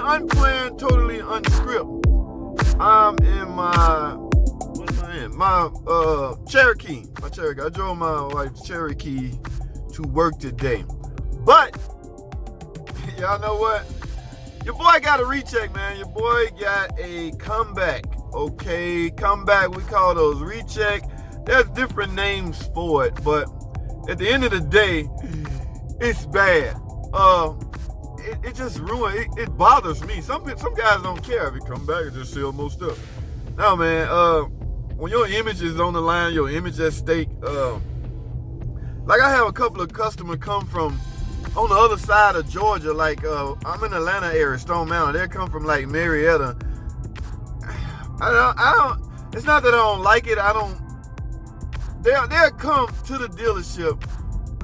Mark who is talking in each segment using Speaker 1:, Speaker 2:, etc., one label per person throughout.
Speaker 1: unplanned, totally unscripted. I'm in my Cherokee. My Cherokee. I drove my wife's Cherokee to work today. But y'all know what? Your boy got a recheck, man. Your boy got a comeback. Okay, comeback. We call those recheck. There's different names for it, but at the end of the day, it's bad. It just ruined. It bothers me. Some guys don't care if you come back and just sell more stuff. No, man. When your image is on the line, your image at stake. Like I have a couple of customers come from on the other side of Georgia. Like I'm in Atlanta area, Stone Mountain. They come from like Marietta. I don't. It's not that I don't like it. They'll come to the dealership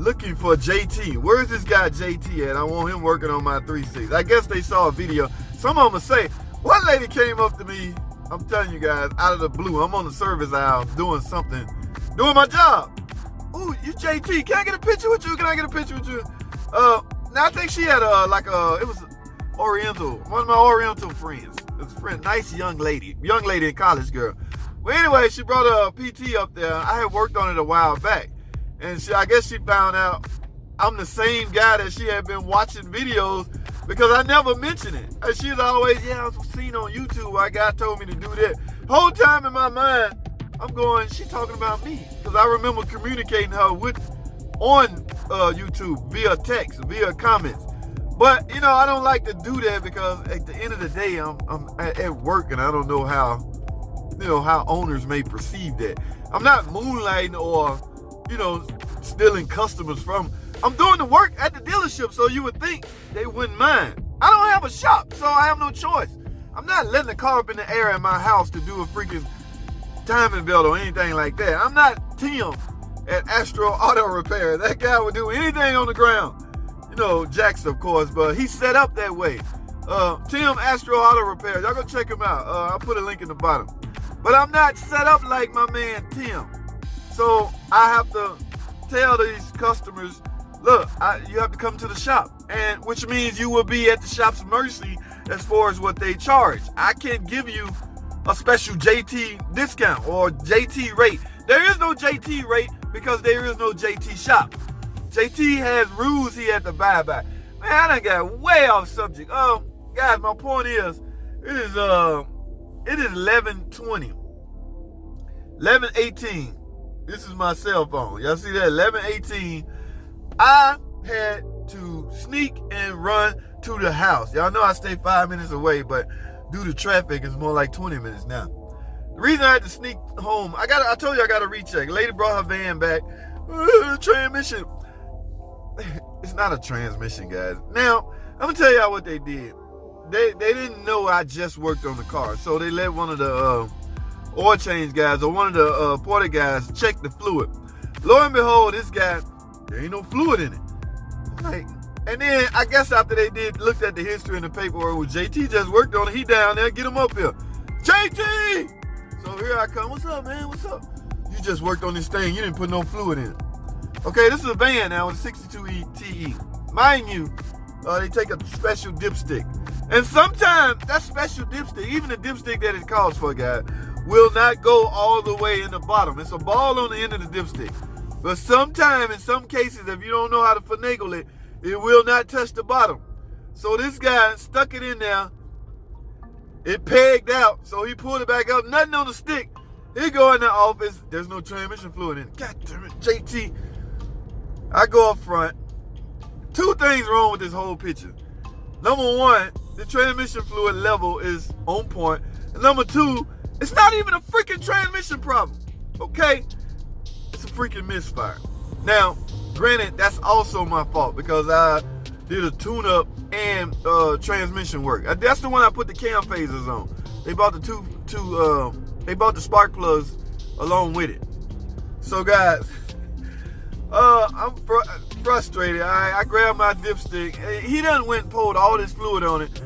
Speaker 1: looking for JT. Where's this guy JT at? I want him working on my 3.6. I guess they saw a video. Some of them will say, one lady came up to me, I'm telling you guys, out of the blue. I'm on the service aisle doing something, doing my job. Ooh, you JT, can I get a picture with you? Can I get a picture with you? Now I think she had it was Oriental, one of my Oriental friends. It was a friend, nice young lady in college girl. Well, anyway, she brought a PT up there. I had worked on it a while back. And I guess she found out I'm the same guy that she had been watching videos because I never mentioned it. And she's always, I was seen on YouTube why a guy told me to do that. Whole time in my mind, I'm going, she talking about me. Because I remember communicating her on YouTube via text, via comments. But, I don't like to do that because at the end of the day, I'm at work and I don't know how owners may perceive that. I'm not moonlighting or stealing customers from. I'm doing the work at the dealership, so you would think they wouldn't mind. I don't have a shop, so I have no choice. I'm not letting the car up in the air at my house to do a freaking timing belt or anything like that. I'm not Tim at Astro Auto Repair. That guy would do anything on the ground. Jackson, of course, but he's set up that way. Tim Astro Auto Repair. Y'all go check him out. I'll put a link in the bottom. But I'm not set up like my man Tim. So I have to tell these customers, look, you have to come to the shop, and which means you will be at the shop's mercy as far as what they charge. I can't give you a special JT discount or JT rate. There is no JT rate because there is no JT shop. JT has rules he had to abide by. Man, I done got way off subject. Guys, my point is, it is 11:20, 11:18. This is my cell phone. Y'all see that? 11:18. I had to sneak and run to the house. Y'all know I stay 5 minutes away, but due to traffic, it's more like 20 minutes now. The reason I had to sneak home, I told you I got a recheck. Lady brought her van back. Transmission. It's not a transmission, guys. Now, I'm gonna tell y'all what they did. They didn't know I just worked on the car, so they let one of the oil change guys or one of the porter guys check the fluid. Lo and behold, this guy, there ain't no fluid in it. And then I guess after they looked at the history and the paperwork, well, JT just worked on it. He down there, get him up here. JT! So here I come. What's up, man? What's up? You just worked on this thing. You didn't put no fluid in it. Okay, this is a van now with a 62 TE. Mind you, they take a special dipstick. And sometimes that special dipstick, even the dipstick that it calls for, guys, will not go all the way in the bottom. It's a ball on the end of the dipstick. But sometimes, in some cases, if you don't know how to finagle it, it will not touch the bottom. So this guy stuck it in there. It pegged out, so he pulled it back up. Nothing on the stick. He go in the office. There's no transmission fluid in it. God damn it, JT. I go up front. Two things wrong with this whole picture. Number one, the transmission fluid level is on point. And number two, it's not even a freaking transmission problem. Okay? It's a freaking misfire. Now, granted, that's also my fault because I did a tune-up and transmission work. That's the one I put the cam phasers on. They bought they bought the spark plugs along with it. So guys, I'm frustrated. I grabbed my dipstick. He done went and pulled all this fluid on it.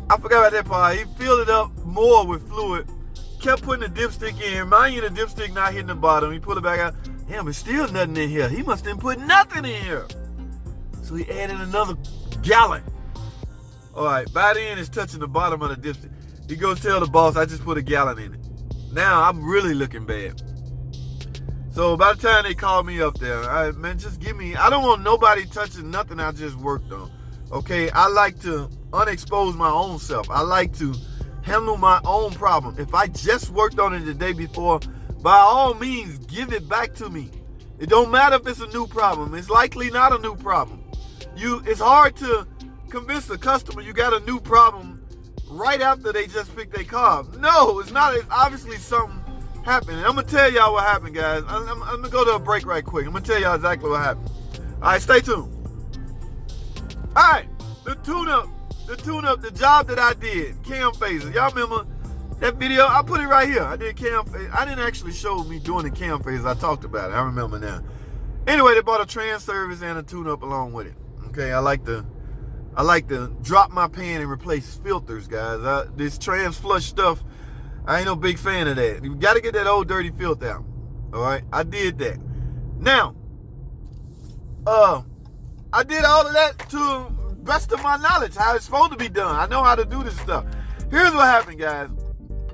Speaker 1: I forgot about that part. He filled it up more with fluid. Kept putting the dipstick in. Mind you, the dipstick not hitting the bottom. He pulled it back out. Damn, there's still nothing in here. He must have put nothing in here. So he added another gallon All right, by then it's touching the bottom of the dipstick. He goes tell the boss, I just put a gallon in it. Now I'm really looking bad. So by the time they call me up there, man, just give me, I don't want nobody touching nothing I just worked on. Okay, I like to unexpose my own self. I like to handle my own problem. If I just worked on it the day before, by all means, give it back to me. It don't matter if it's a new problem. It's likely not a new problem. It's hard to convince a customer you got a new problem right after they just picked their car up. No, it's not. It's obviously something happened. And I'm going to tell y'all what happened, guys. I'm going to go to a break right quick. I'm going to tell y'all exactly what happened. All right, stay tuned. All right, the tune-up, the job that I did, cam phases. Y'all remember that video? I put it right here. I did cam phase. I didn't actually show me doing the cam phase. I talked about it. I remember now. Anyway, they bought a trans service and a tune-up along with it. Okay, I like to drop my pan and replace filters, guys. This trans flush stuff, I ain't no big fan of that. You got to get that old dirty filter out. All right, I did that. Now, I did all of that to best of my knowledge, how it's supposed to be done. I know how to do this stuff. Here's what happened, guys.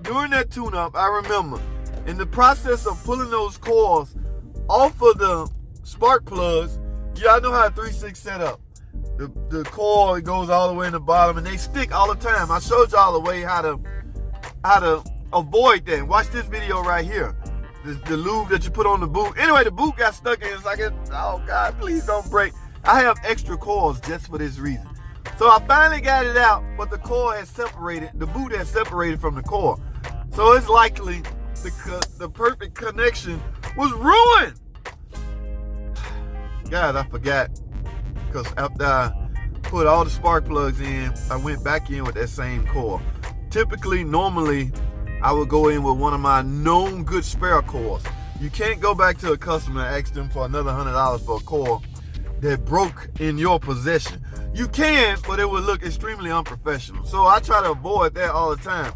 Speaker 1: During that tune-up, I remember, in the process of pulling those coils off of the spark plugs, I know how a 3-6 set up. The coil, it goes all the way in the bottom, and they stick all the time. I showed y'all the way how to avoid that. Watch this video right here. The lube that you put on the boot. Anyway, the boot got stuck in. It's like, oh God, please don't break. I have extra coils just for this reason. So I finally got it out, but the coil has separated. The boot has separated from the coil. So it's likely the perfect connection was ruined. Guys, I forgot. Because after I put all the spark plugs in, I went back in with that same coil. Typically, normally, I would go in with one of my known good spare coils. You can't go back to a customer and ask them for another $100 for a coil that broke in your possession. You can, but it would look extremely unprofessional. So I try to avoid that all the time.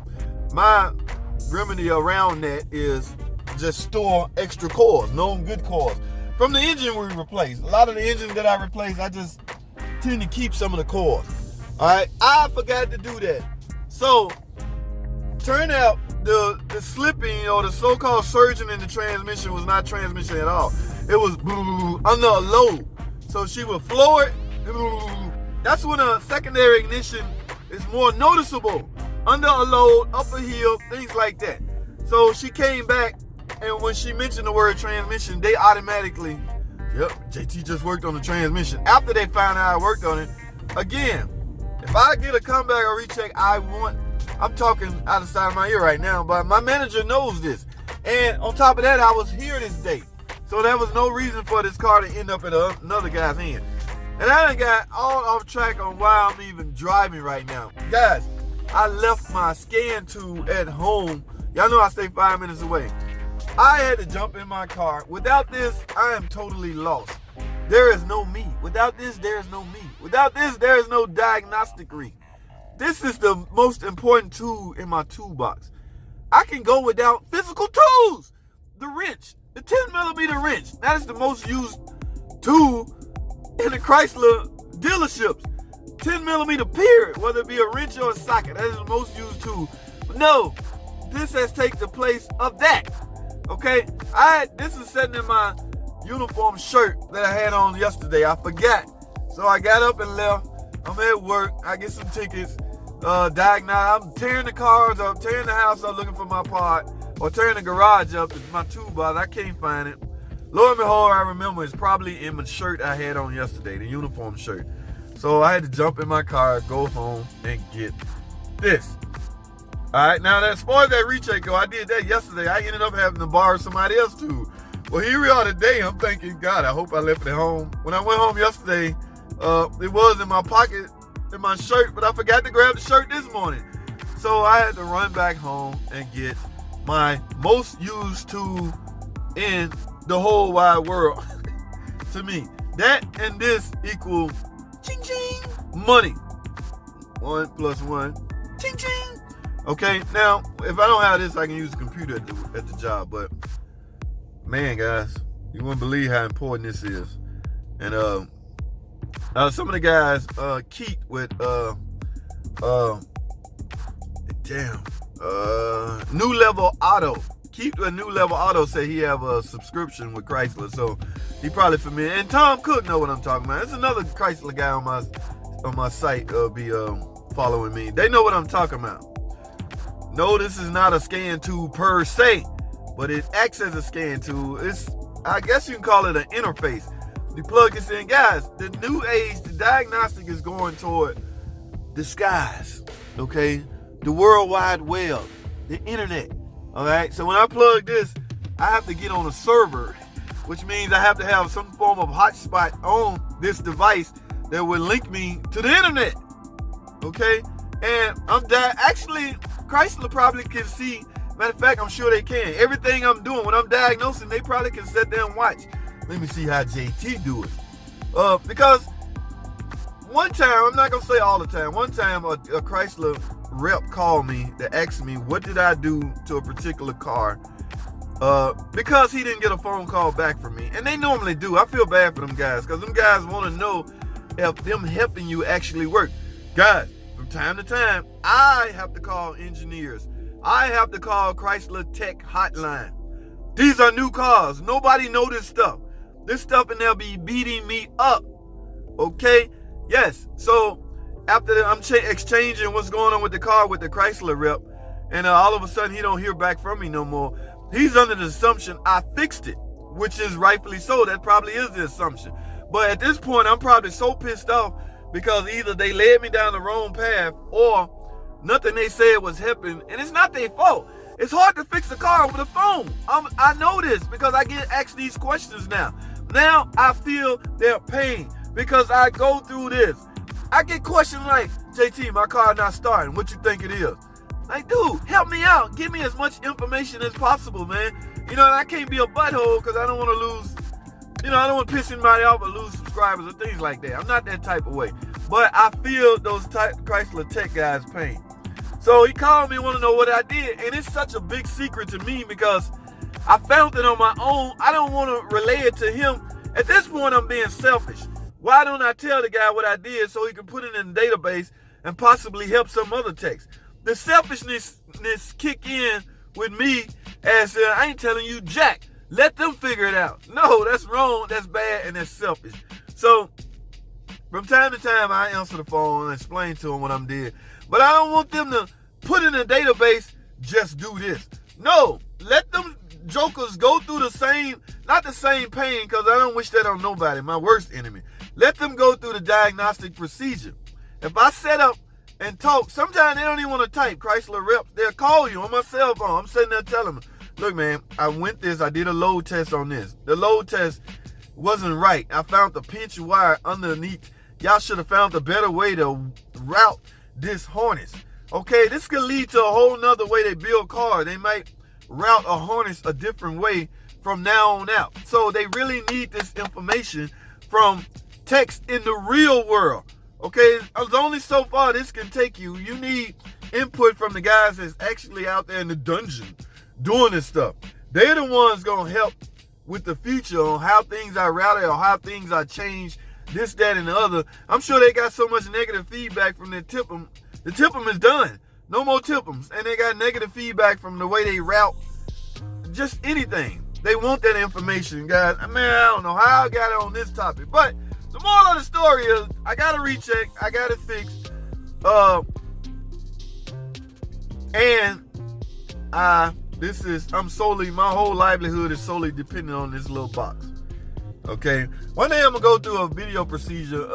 Speaker 1: My remedy around that is just store extra coils, known good coils. From the engine we replaced. A lot of the engines that I replaced, I just tend to keep some of the coils. All right, I forgot to do that. So, turned out the slipping or the so-called surging in the transmission was not transmission at all. It was under a load. So she would flow it. That's when a secondary ignition is more noticeable. Under a load, up a hill, things like that. So she came back, and when she mentioned the word transmission, they automatically, yep, JT just worked on the transmission. After they found out I worked on it, again, if I get a comeback or recheck, I'm talking out of the side of my ear right now, but my manager knows this. And on top of that, I was here this day. So there was no reason for this car to end up at another guy's hand. And I done got all off track on why I'm even driving right now. Guys, I left my scan tool at home. Y'all know I stay 5 minutes away. I had to jump in my car. Without this, I am totally lost. There is no me. Without this, there is no me. Without this, there is no diagnostic ring. This is the most important tool in my toolbox. I can go without physical tools. The wrench, the 10mm wrench. That is the most used tool in the Chrysler dealerships. 10mm period, whether it be a wrench or a socket. That is the most used tool. But no, this has taken the place of that. Okay, this is sitting in my uniform shirt that I had on yesterday. I forgot. So I got up and left. I'm at work. I get some tickets. Diagnose. I'm tearing the cars up, tearing the house up looking for my part, or tearing the garage up. It's my toolbox. I can't find it. Lo and behold, I remember it's probably in my shirt I had on yesterday, the uniform shirt. So I had to jump in my car, go home, and get this. All right, now as far as that recheck go, I did that yesterday. I ended up having to borrow somebody else's tool. Well, here we are today. I'm thinking, God, I hope I left it at home. When I went home yesterday, it was in my pocket, in my shirt, but I forgot to grab the shirt this morning. So I had to run back home and get my most used tool in the whole wide world. To me, that and this equal ching ching money. 1 + 1, ching ching. Okay, now if I don't have this, I can use the computer at the job. But man, guys, you wouldn't believe how important this is. And some of the guys, Keith with New Level Auto. Keep a New Level Auto say he have a subscription with Chrysler, so he probably familiar. And Tom Cook know what I'm talking about. There's another Chrysler guy on my site be following me. They know what I'm talking about. No, this is not a scan tool per se, but it acts as a scan tool. I guess you can call it an interface. You plug this in, guys. The new age, the diagnostic is going toward the skies, okay? The World Wide Web, the internet, all right? So when I plug this, I have to get on a server, which means I have to have some form of hotspot on this device that will link me to the internet, okay? And actually, Chrysler probably can see, matter of fact, I'm sure they can. Everything I'm doing, when I'm diagnosing, they probably can sit there and watch. Let me see how JT do it. Because one time, I'm not going to say all the time, one time a Chrysler rep called me to ask me what did I do to a particular car because he didn't get a phone call back from me. And they normally do. I feel bad for them guys because them guys want to know if them helping you actually work. Guys, from time to time, I have to call engineers. I have to call Chrysler Tech Hotline. These are new cars. Nobody know this stuff. This stuff and they'll be beating me up. Okay? Yes. So after I'm exchanging what's going on with the car with the Chrysler rep, and all of a sudden he don't hear back from me no more. He's under the assumption I fixed it, which is rightfully so. That probably is the assumption. But at this point, I'm probably so pissed off because either they led me down the wrong path or nothing they said was helping, and it's not their fault. It's hard to fix a car over the phone. I know this because I get asked these questions now. Now I feel their pain because I go through this. I get questions like, JT, my car not starting. What you think it is? Like, dude, help me out. Give me as much information as possible, man. You know, and I can't be a butthole because I don't want to lose, I don't want to piss anybody off or lose subscribers or things like that. I'm not that type of way. But I feel those Chrysler Tech guys' pain. So he called me, want to know what I did. And it's such a big secret to me because I found it on my own. I don't want to relay it to him. At this point, I'm being selfish. Why don't I tell the guy what I did so he can put it in the database and possibly help some other techs? The selfishness kick in with me as I ain't telling you jack. Let them figure it out. No, that's wrong, that's bad, and that's selfish. So from time to time, I answer the phone and explain to them what I'm doing. But I don't want them to put in a database, just do this. No, let them jokers go through the same, not the same pain, because I don't wish that on nobody, my worst enemy. Let them go through the diagnostic procedure. If I set up and talk, sometimes they don't even want to type. Chrysler reps, they'll call you on my cell phone. I'm sitting there telling them, look, man, I did a load test on this. The load test wasn't right. I found the pinch wire underneath. Y'all should have found a better way to route this harness. Okay, this could lead to a whole nother way they build cars. They might route a harness a different way from now on out. So they really need this information from techs in the real world. Okay, there's only so far this can take you. You need input from the guys that's actually out there in the dungeon doing this stuff. They're the ones gonna help with the future on how things are routed or how things are changed, this, that, and the other. I'm sure they got so much negative feedback from their tip-em. The tip-em is done. No more tip-ems. And they got negative feedback from the way they route just anything. They want that information, guys. I mean, I don't know how I got it on this topic, but the moral of the story is I got to recheck. I got it fixed. My whole livelihood is solely dependent on this little box. Okay. One day I'm going to go through a video procedure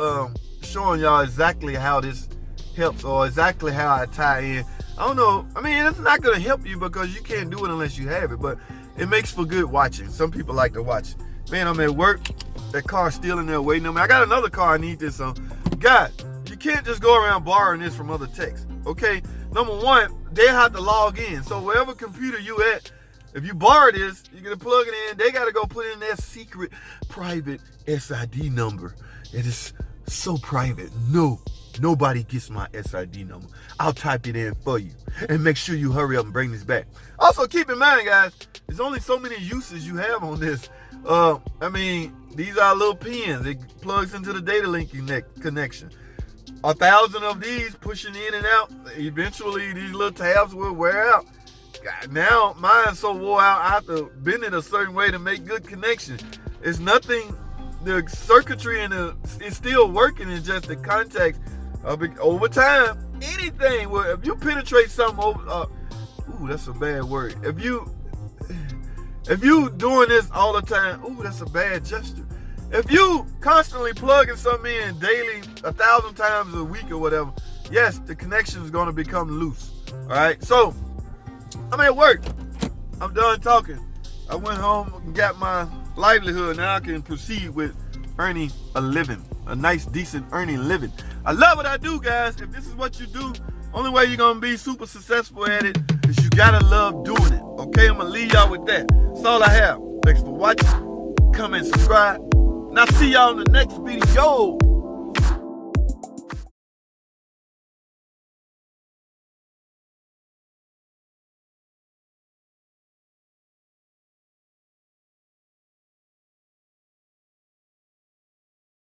Speaker 1: showing y'all exactly how this helps or exactly how I tie in. I don't know. I mean, it's not going to help you because you can't do it unless you have it, but it makes for good watching. Some people like to watch. Man, I'm at work. That car's still in there waiting on me. I got another car I need this on. Guys, you can't just go around borrowing this from other techs. Okay? Number one, they have to log in. So wherever computer you at, if you borrow this, you're going to plug it in. They got to go put in their secret private SID number. It is so private. Nobody gets my SID number. I'll type it in for you. And make sure you hurry up and bring this back. Also, keep in mind, guys, there's only so many uses you have on this. I mean, these are little pins. It plugs into the data link connection. 1,000 of these pushing in and out, eventually these little tabs will wear out. God, now mine's so wore out, I have to bend it a certain way to make good connection. It's nothing, the circuitry and it's still working, it's just the contacts over time. Anything, if you penetrate something over, ooh, that's a bad word. If you doing this all the time, ooh, that's a bad gesture. If you constantly plugging something in daily, 1,000 times a week or whatever, yes, the connection is going to become loose. All right, so I'm at work. I'm done talking. I went home and got my livelihood. Now I can proceed with earning a living, a nice, decent earning living. I love what I do, guys. If this is what you do, only way you're going to be super successful at it is you got to love doing it. Okay, I'm going to leave y'all with that. That's all I have. Thanks for watching. Comment, subscribe. And I'll see y'all in the next video.